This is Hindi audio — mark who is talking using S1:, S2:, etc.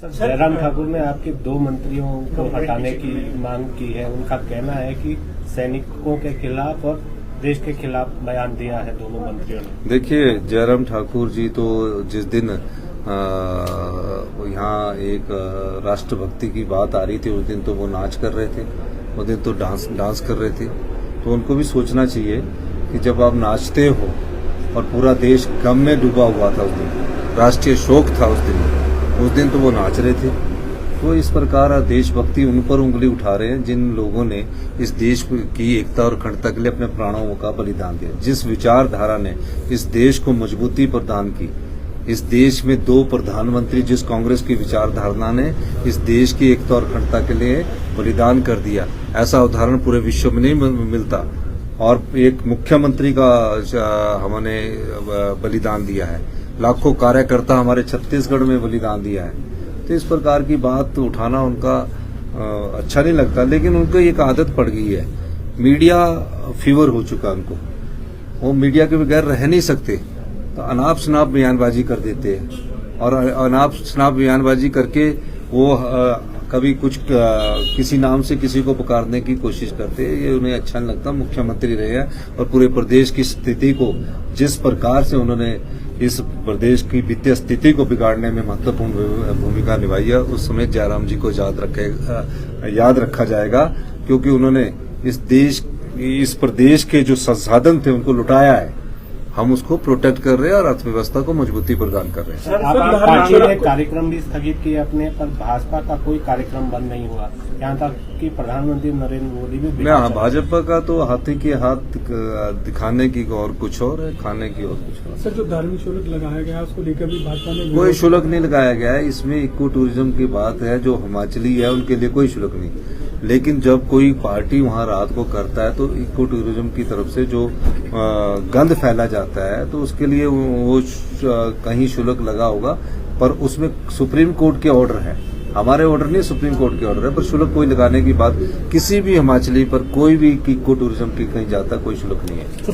S1: जयराम ठाकुर ने आपके 2 मंत्रियों को हटाने की मांग की है। उनका कहना है कि सैनिकों के खिलाफ और देश के खिलाफ बयान दिया है दोनों मंत्रियों ने।
S2: देखिए, जयराम ठाकुर जी तो जिस दिन यहाँ एक राष्ट्रभक्ति की बात आ रही थी उस दिन तो वो नाच कर रहे थे, उस दिन तो डांस कर रहे थे। तो उनको भी सोचना चाहिए कि जब आप नाचते हो और पूरा देश गम में डूबा हुआ था, उस दिन राष्ट्रीय शोक था, उस दिन तो वो नाच रहे थे। तो इस प्रकार देशभक्ति उन पर उंगली उठा रहे हैं जिन लोगों ने इस देश की एकता और अखंडता के लिए अपने प्राणों का बलिदान दिया। जिस विचारधारा ने इस देश को मजबूती प्रदान की, इस देश में 2 प्रधानमंत्री, जिस कांग्रेस की विचारधारा ने इस देश की एकता और अखंडता के लिए बलिदान कर दिया, ऐसा उदाहरण पूरे विश्व में नहीं मिलता। और एक मुख्यमंत्री का हमने बलिदान दिया है, लाखों कार्यकर्ता हमारे छत्तीसगढ़ में बलिदान दिया है। तो इस प्रकार की बात उठाना उनका अच्छा नहीं लगता, लेकिन उनको एक आदत पड़ गई है, मीडिया फीवर हो चुका उनको। वो मीडिया के बगैर रह नहीं सकते, तो अनाप शनाप बयानबाजी कर देते हैं और अनाप शनाप बयानबाजी करके वो कभी कुछ किसी नाम से किसी को पुकारने की कोशिश करते हैं। ये उन्हें अच्छा नहीं लगता। मुख्यमंत्री रहे हैं और पूरे प्रदेश की स्थिति को जिस प्रकार से उन्होंने इस प्रदेश की वित्तीय स्थिति को बिगाड़ने में महत्वपूर्ण भूमिका निभाई है, उस समय जयराम जी को याद रखा जाएगा, क्योंकि उन्होंने इस प्रदेश के जो संसाधन थे उनको लुटाया है। हम उसको प्रोटेक्ट कर रहे हैं और अर्थव्यवस्था को मजबूती प्रदान कर रहे हैं।
S1: पार्टी ने कार्यक्रम भी स्थगित किए अपने, पर भाजपा का कोई कार्यक्रम बंद नहीं हुआ, यहाँ तक कि प्रधानमंत्री नरेंद्र मोदी भी।
S2: भाजपा का तो हाथी के हाथ दिखाने की और कुछ और है, खाने की और कुछ और।
S3: सर, जो धार्मिक शुल्क लगाया गया है उसको लेकर भी भाजपा ने
S2: कोई शुल्क नहीं लगाया गया है। इसमें इको टूरिज्म की बात है, जो हिमाचली है उनके लिए कोई शुल्क नहीं। लेकिन जब कोई पार्टी वहां रात को करता है तो इको टूरिज्म की तरफ से जो गंद फैला जाता है तो उसके लिए वो कहीं शुल्क लगा होगा, पर उसमें सुप्रीम कोर्ट के ऑर्डर है, हमारे ऑर्डर नहीं, सुप्रीम कोर्ट के ऑर्डर है। पर शुल्क कोई लगाने की बात किसी भी हिमाचली पर कोई भी इको टूरिज्म की कहीं जाता कोई शुल्क नहीं है।